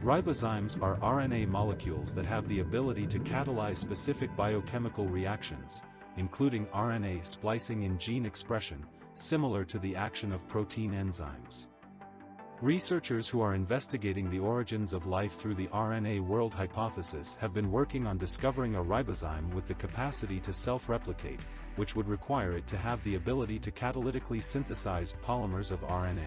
Ribozymes are RNA molecules that have the ability to catalyze specific biochemical reactions, including RNA splicing in gene expression, similar to the action of protein enzymes. Researchers who are investigating the origins of life through the RNA world hypothesis have been working on discovering a ribozyme with the capacity to self-replicate, which would require it to have the ability to catalytically synthesize polymers of RNA.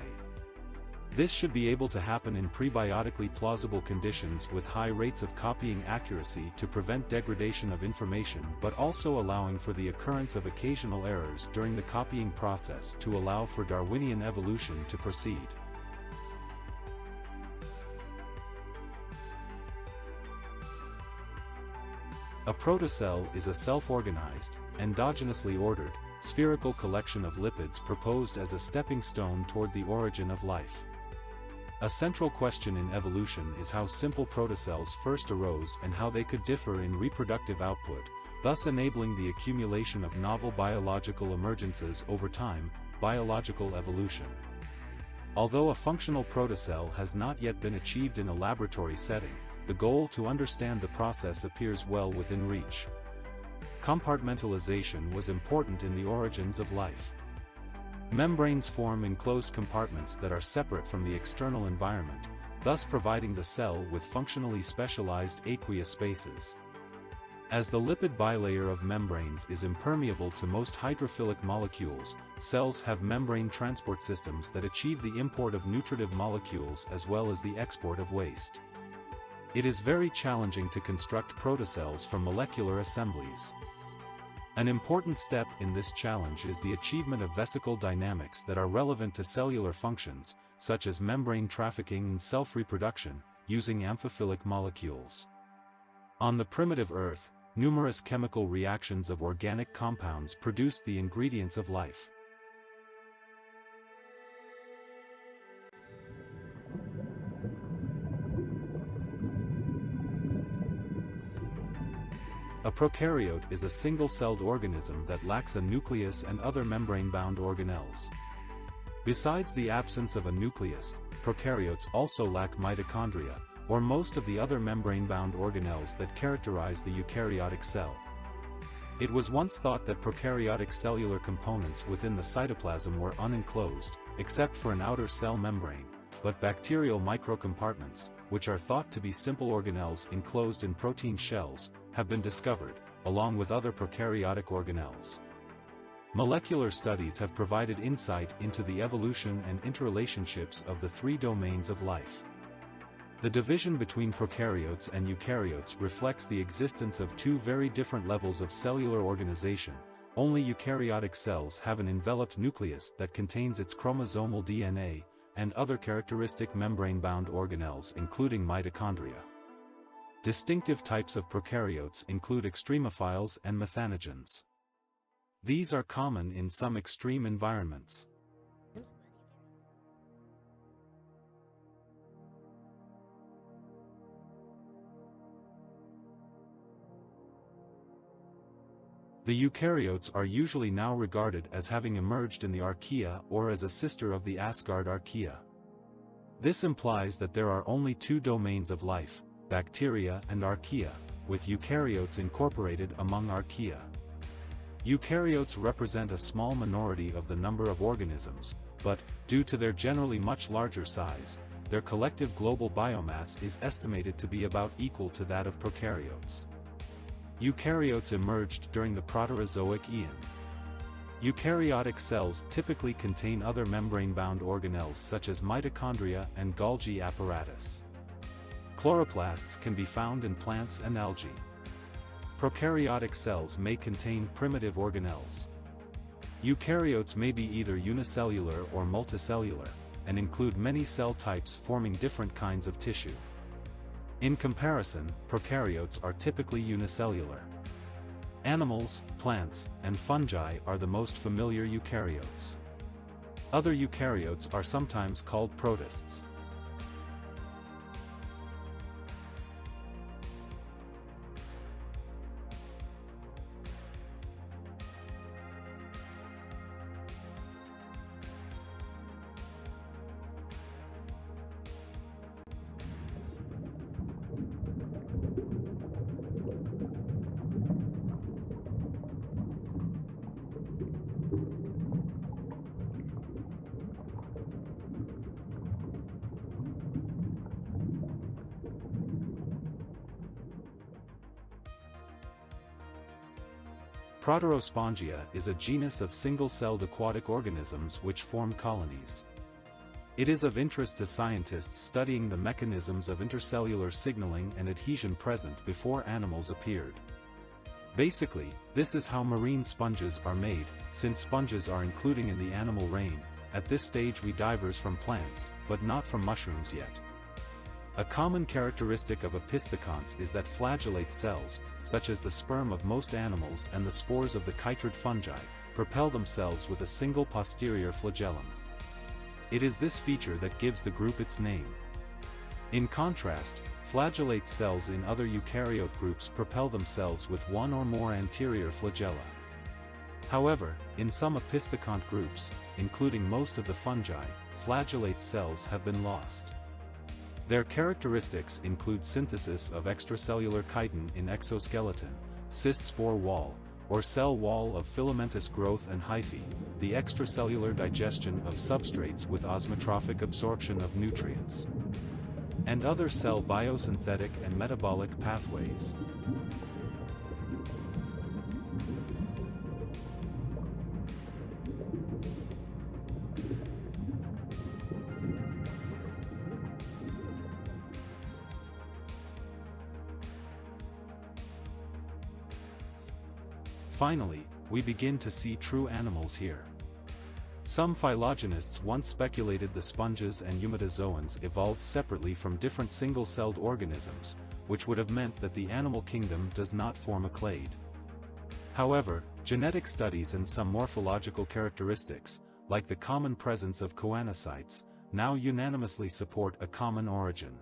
This should be able to happen in prebiotically plausible conditions with high rates of copying accuracy to prevent degradation of information, but also allowing for the occurrence of occasional errors during the copying process to allow for Darwinian evolution to proceed. A protocell is a self-organized, endogenously ordered, spherical collection of lipids proposed as a stepping stone toward the origin of life. A central question in evolution is how simple protocells first arose and how they could differ in reproductive output, thus enabling the accumulation of novel biological emergences over time, biological evolution. Although a functional protocell has not yet been achieved in a laboratory setting, the goal to understand the process appears well within reach. Compartmentalization was important in the origins of life. Membranes form enclosed compartments that are separate from the external environment, thus providing the cell with functionally specialized aqueous spaces. As the lipid bilayer of membranes is impermeable to most hydrophilic molecules, cells have membrane transport systems that achieve the import of nutritive molecules as well as the export of waste. It is very challenging to construct protocells from molecular assemblies. An important step in this challenge is the achievement of vesicle dynamics that are relevant to cellular functions, such as membrane trafficking and self-reproduction, using amphiphilic molecules. On the primitive Earth, numerous chemical reactions of organic compounds produced the ingredients of life. A prokaryote is a single-celled organism that lacks a nucleus and other membrane-bound organelles. Besides the absence of a nucleus, prokaryotes also lack mitochondria, or most of the other membrane-bound organelles that characterize the eukaryotic cell. It was once thought that prokaryotic cellular components within the cytoplasm were unenclosed, except for an outer cell membrane, but bacterial microcompartments, which are thought to be simple organelles enclosed in protein shells, have been discovered, along with other prokaryotic organelles. Molecular studies have provided insight into the evolution and interrelationships of the three domains of life. The division between prokaryotes and eukaryotes reflects the existence of two very different levels of cellular organization. Only eukaryotic cells have an enveloped nucleus that contains its chromosomal DNA, and other characteristic membrane-bound organelles including mitochondria. Distinctive types of prokaryotes include extremophiles and methanogens. These are common in some extreme environments. The eukaryotes are usually now regarded as having emerged in the archaea or as a sister of the Asgard archaea. This implies that there are only two domains of life, bacteria and archaea, with eukaryotes incorporated among archaea. Eukaryotes represent a small minority of the number of organisms, but, due to their generally much larger size, their collective global biomass is estimated to be about equal to that of prokaryotes. Eukaryotes emerged during the Proterozoic Eon. Eukaryotic cells typically contain other membrane-bound organelles such as mitochondria and Golgi apparatus. Chloroplasts can be found in plants and algae. Prokaryotic cells may contain primitive organelles. Eukaryotes may be either unicellular or multicellular, and include many cell types forming different kinds of tissue. In comparison, prokaryotes are typically unicellular. Animals, plants, and fungi are the most familiar eukaryotes. Other eukaryotes are sometimes called protists. Protorospongia is a genus of single-celled aquatic organisms which form colonies. It is of interest to scientists studying the mechanisms of intercellular signaling and adhesion present before animals appeared. Basically, this is how marine sponges are made, since sponges are including in the animal reign. At this stage we divers from plants, but not from mushrooms yet. A common characteristic of opisthecons is that flagellate cells, such as the sperm of most animals and the spores of the chytrid fungi, propel themselves with a single posterior flagellum. It is this feature that gives the group its name. In contrast, flagellate cells in other eukaryote groups propel themselves with one or more anterior flagella. However, in some opisthecont groups, including most of the fungi, flagellate cells have been lost. Their characteristics include synthesis of extracellular chitin in exoskeleton, cyst spore wall, or cell wall of filamentous growth and hyphae, the extracellular digestion of substrates with osmotrophic absorption of nutrients, and other cell biosynthetic and metabolic pathways. Finally, we begin to see true animals here. Some phylogenists once speculated the sponges and eumetozoans evolved separately from different single-celled organisms, which would have meant that the animal kingdom does not form a clade. However, genetic studies and some morphological characteristics, like the common presence of choanocytes, now unanimously support a common origin.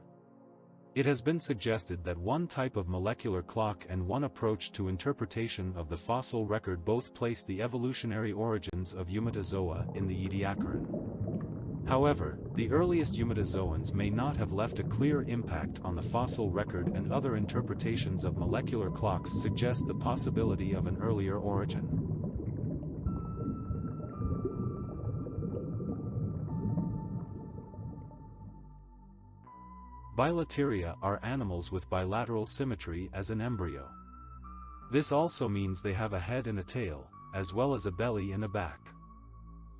It has been suggested that one type of molecular clock and one approach to interpretation of the fossil record both place the evolutionary origins of eumetozoa in the Ediacaran. However, the earliest eumetozoans may not have left a clear impact on the fossil record, and other interpretations of molecular clocks suggest the possibility of an earlier origin. Bilateria are animals with bilateral symmetry as an embryo. This also means they have a head and a tail, as well as a belly and a back.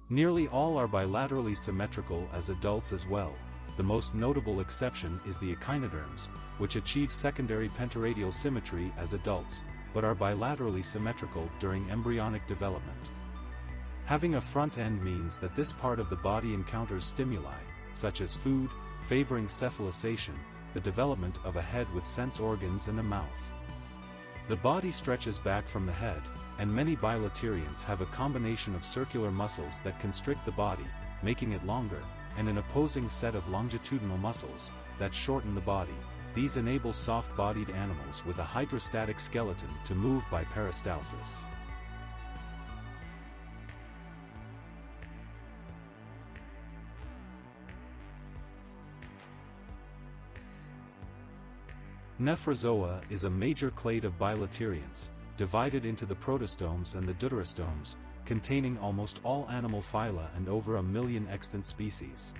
Nearly all are bilaterally symmetrical as adults as well. The most notable exception is the echinoderms, which achieve secondary pentaradial symmetry as adults, but are bilaterally symmetrical during embryonic development. Having a front end means that this part of the body encounters stimuli, such as food, favoring cephalization, the development of a head with sense organs and a mouth. The body stretches back from the head, and many bilaterians have a combination of circular muscles that constrict the body, making it longer, and an opposing set of longitudinal muscles that shorten the body. These enable soft-bodied animals with a hydrostatic skeleton to move by peristalsis. Nephrozoa is a major clade of bilaterians, divided into the protostomes and the deuterostomes, containing almost all animal phyla and over 1 million extant species.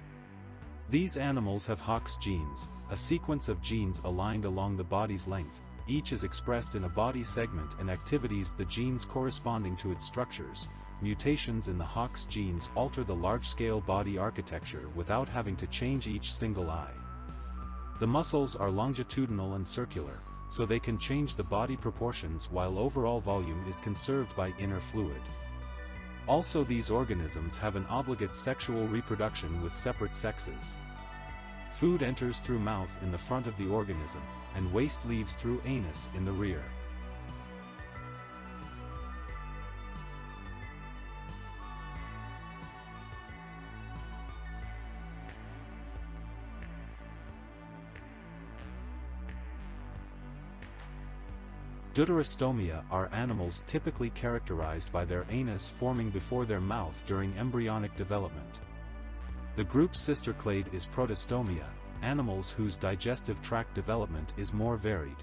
These animals have Hox genes, a sequence of genes aligned along the body's length. Each is expressed in a body segment and activities the genes corresponding to its structures. Mutations in the Hox genes alter the large-scale body architecture without having to change each single eye. The muscles are longitudinal and circular, so they can change the body proportions while overall volume is conserved by inner fluid. Also, these organisms have an obligate sexual reproduction with separate sexes. Food enters through mouth in the front of the organism, and waste leaves through anus in the rear. Deuterostomia are animals typically characterized by their anus forming before their mouth during embryonic development. The group's sister clade is Protostomia, animals whose digestive tract development is more varied.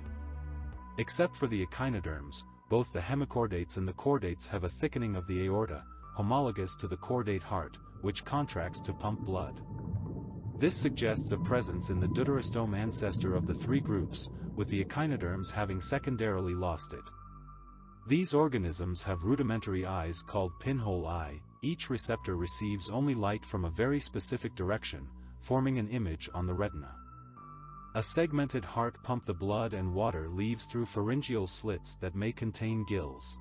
Except for the echinoderms, both the hemichordates and the chordates have a thickening of the aorta, homologous to the chordate heart, which contracts to pump blood. This suggests a presence in the deuterostome ancestor of the three groups, with the echinoderms having secondarily lost it. These organisms have rudimentary eyes called pinhole eye. Each receptor receives only light from a very specific direction, forming an image on the retina. A segmented heart pumps the blood and water leaves through pharyngeal slits that may contain gills.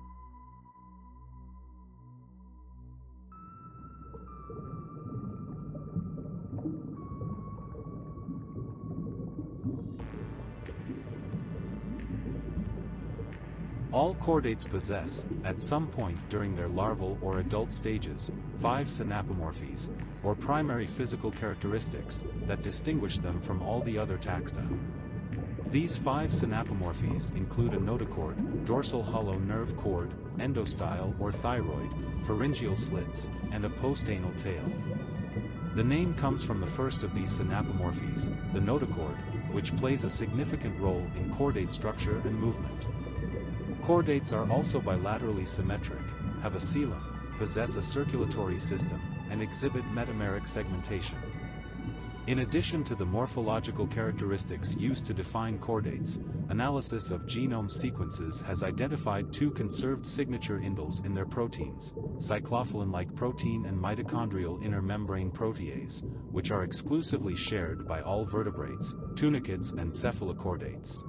All chordates possess, at some point during their larval or adult stages, 5 synapomorphies, or primary physical characteristics, that distinguish them from all the other taxa. These 5 synapomorphies include a notochord, dorsal hollow nerve cord, endostyle or thyroid, pharyngeal slits, and a postanal tail. The name comes from the first of these synapomorphies, the notochord, which plays a significant role in chordate structure and movement. Chordates are also bilaterally symmetric, have a coelom, possess a circulatory system, and exhibit metameric segmentation. In addition to the morphological characteristics used to define chordates, analysis of genome sequences has identified 2 conserved signature indels in their proteins, cyclophilin-like protein and mitochondrial inner membrane protease, which are exclusively shared by all vertebrates, tunicates and cephalochordates.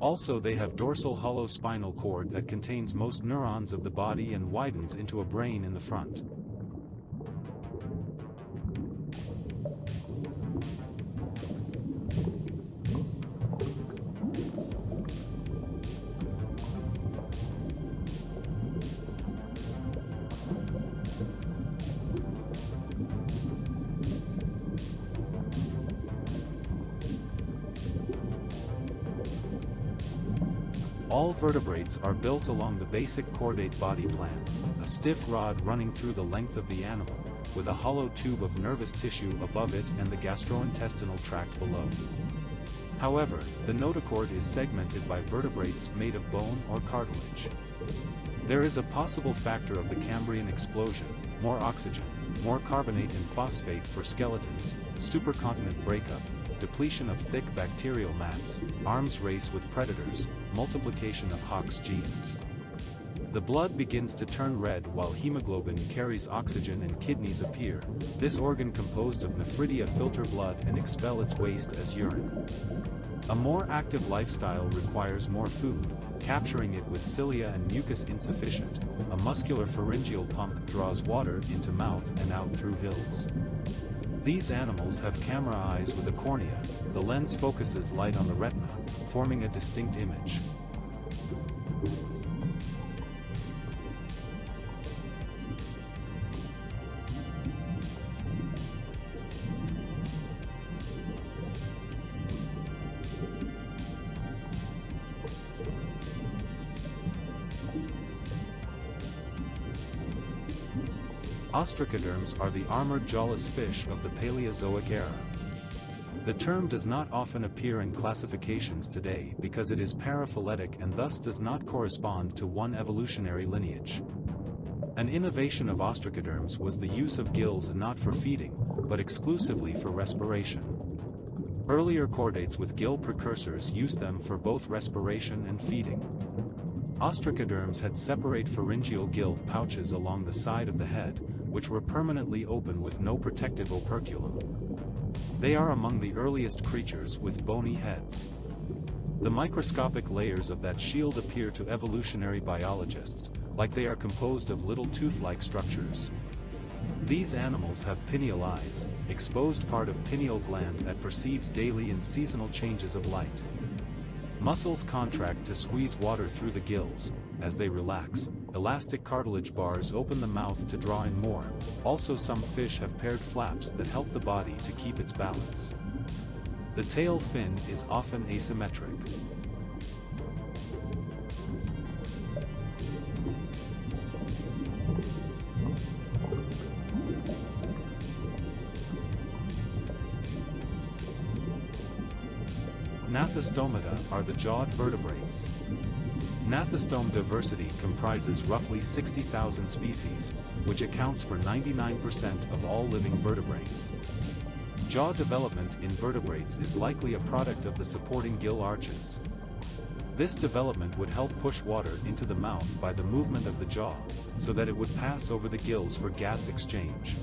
Also, they have dorsal hollow spinal cord that contains most neurons of the body and widens into a brain in the front. All vertebrates are built along the basic chordate body plan, a stiff rod running through the length of the animal, with a hollow tube of nervous tissue above it and the gastrointestinal tract below. However, the notochord is segmented by vertebrates made of bone or cartilage. There is a possible factor of the Cambrian explosion, more oxygen, more carbonate and phosphate for skeletons, supercontinent breakup, depletion of thick bacterial mats, arms race with predators, multiplication of Hox genes. The blood begins to turn red while hemoglobin carries oxygen and kidneys appear, this organ composed of nephridia filter blood and expel its waste as urine. A more active lifestyle requires more food, capturing it with cilia and mucus insufficient. A muscular pharyngeal pump draws water into mouth and out through hills. These animals have camera eyes with a cornea, the lens focuses light on the retina, forming a distinct image. Ostracoderms are the armored jawless fish of the Paleozoic era. The term does not often appear in classifications today because it is paraphyletic and thus does not correspond to one evolutionary lineage. An innovation of ostracoderms was the use of gills not for feeding, but exclusively for respiration. Earlier chordates with gill precursors used them for both respiration and feeding. Ostracoderms had separate pharyngeal gill pouches along the side of the head, which were permanently open with no protective operculum. They are among the earliest creatures with bony heads. The microscopic layers of that shield appear to evolutionary biologists, like they are composed of little tooth-like structures. These animals have pineal eyes, exposed part of pineal gland that perceives daily and seasonal changes of light. Muscles contract to squeeze water through the gills. As they relax, elastic cartilage bars open the mouth to draw in more. Also, some fish have paired flaps that help the body to keep its balance. The tail fin is often asymmetric. Gnathostomata are the jawed vertebrates. Gnathostome diversity comprises roughly 60,000 species, which accounts for 99% of all living vertebrates. Jaw development in vertebrates is likely a product of the supporting gill arches. This development would help push water into the mouth by the movement of the jaw, so that it would pass over the gills for gas exchange.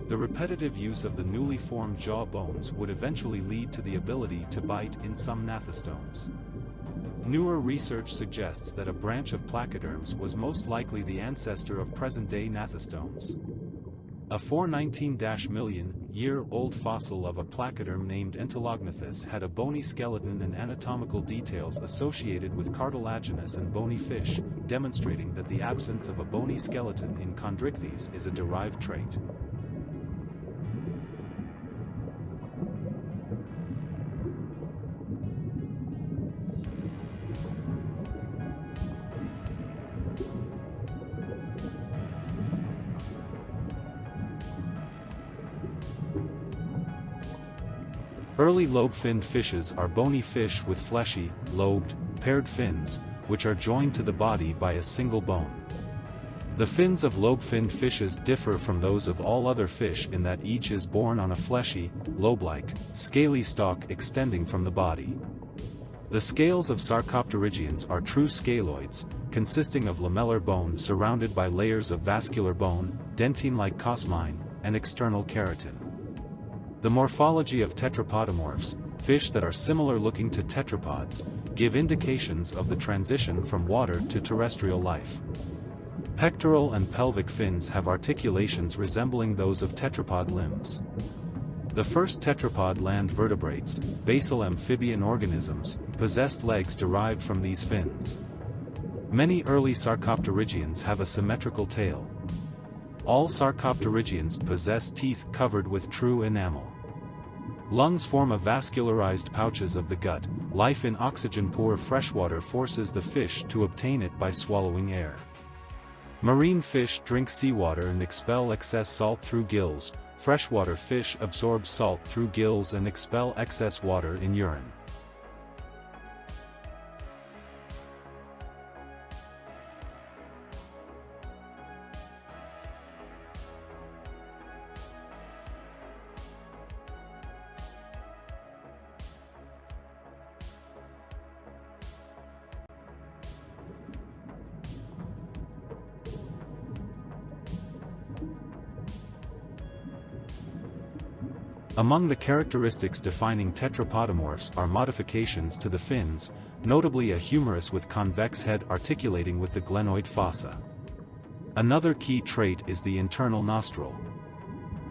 The repetitive use of the newly formed jaw bones would eventually lead to the ability to bite in some gnathostomes. Newer research suggests that a branch of placoderms was most likely the ancestor of present-day gnathostomes. A 419-million-year-old fossil of a placoderm named Entolognathus had a bony skeleton and anatomical details associated with cartilaginous and bony fish, demonstrating that the absence of a bony skeleton in chondrichthyes is a derived trait. Early lobe-finned fishes are bony fish with fleshy, lobed, paired fins, which are joined to the body by a single bone. The fins of lobe-finned fishes differ from those of all other fish in that each is borne on a fleshy, lobe-like, scaly stalk extending from the body. The scales of sarcopterygians are true scaloids, consisting of lamellar bone surrounded by layers of vascular bone, dentine-like cosmine, and external keratin. The morphology of tetrapodomorphs, fish that are similar looking to tetrapods, give indications of the transition from water to terrestrial life. Pectoral and pelvic fins have articulations resembling those of tetrapod limbs. The first tetrapod land vertebrates, basal amphibian organisms, possessed legs derived from these fins. Many early sarcopterygians have a symmetrical tail. All sarcopterygians possess teeth covered with true enamel. Lungs form a vascularized pouches of the gut. Life in oxygen-poor freshwater forces the fish to obtain it by swallowing air. Marine fish drink seawater and expel excess salt through gills. Freshwater fish absorb salt through gills and expel excess water in urine. Among the characteristics defining tetrapodomorphs are modifications to the fins, notably a humerus with convex head articulating with the glenoid fossa. Another key trait is the internal nostril.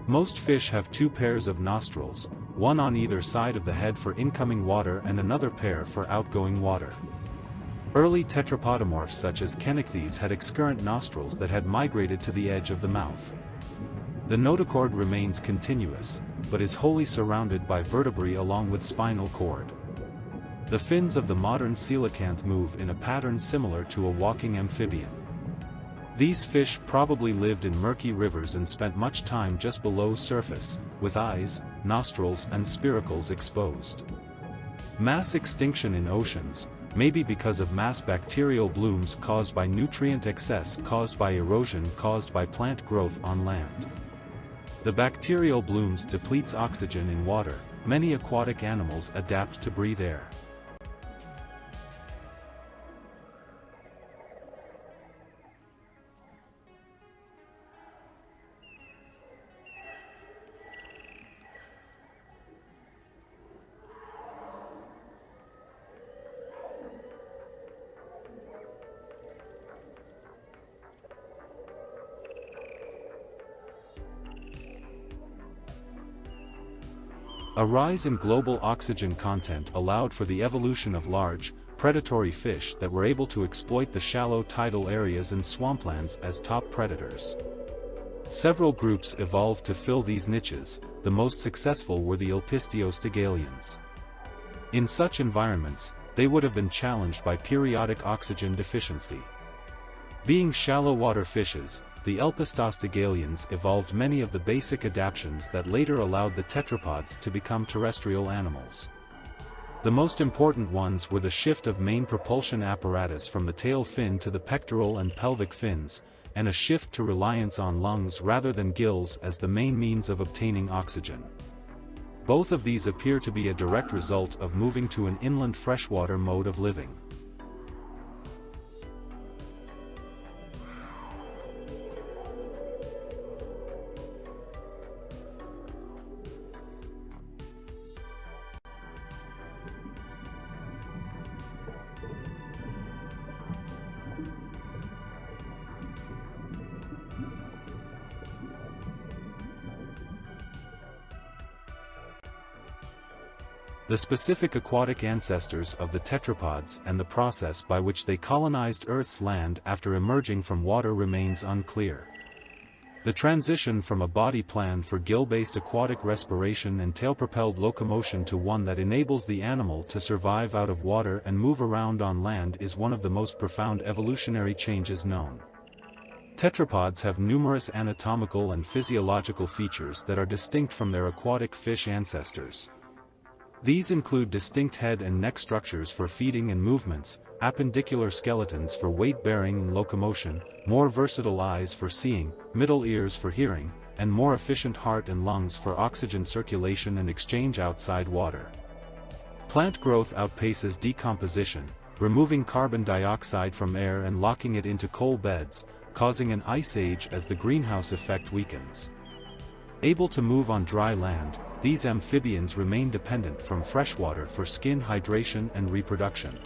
Most fish have two pairs of nostrils, one on either side of the head for incoming water and another pair for outgoing water. Early tetrapodomorphs such as Kennichthyes had excurrent nostrils that had migrated to the edge of the mouth. The notochord remains continuous, but is wholly surrounded by vertebrae along with spinal cord. The fins of the modern coelacanth move in a pattern similar to a walking amphibian. These fish probably lived in murky rivers and spent much time just below surface, with eyes, nostrils and spiracles exposed. Mass extinction in oceans, maybe because of mass bacterial blooms caused by nutrient excess caused by erosion caused by plant growth on land. The bacterial blooms depletes oxygen in water. Many aquatic animals adapt to breathe air. A rise in global oxygen content allowed for the evolution of large, predatory fish that were able to exploit the shallow tidal areas and swamplands as top predators. Several groups evolved to fill these niches. The most successful were the Elpistheostygalians. In such environments, they would have been challenged by periodic oxygen deficiency. Being shallow water fishes, the Elpistheostygalians evolved many of the basic adaptations that later allowed the tetrapods to become terrestrial animals. The most important ones were the shift of main propulsion apparatus from the tail fin to the pectoral and pelvic fins, and a shift to reliance on lungs rather than gills as the main means of obtaining oxygen. Both of these appear to be a direct result of moving to an inland freshwater mode of living. The specific aquatic ancestors of the tetrapods and the process by which they colonized Earth's land after emerging from water remains unclear. The transition from a body plan for gill-based aquatic respiration and tail-propelled locomotion to one that enables the animal to survive out of water and move around on land is one of the most profound evolutionary changes known. Tetrapods have numerous anatomical and physiological features that are distinct from their aquatic fish ancestors. These include distinct head and neck structures for feeding and movements, appendicular skeletons for weight-bearing and locomotion, more versatile eyes for seeing, middle ears for hearing, and more efficient heart and lungs for oxygen circulation and exchange outside water. Plant growth outpaces decomposition, removing carbon dioxide from air and locking it into coal beds, causing an ice age as the greenhouse effect weakens. Able to move on dry land, these amphibians remain dependent from freshwater for skin hydration and reproduction.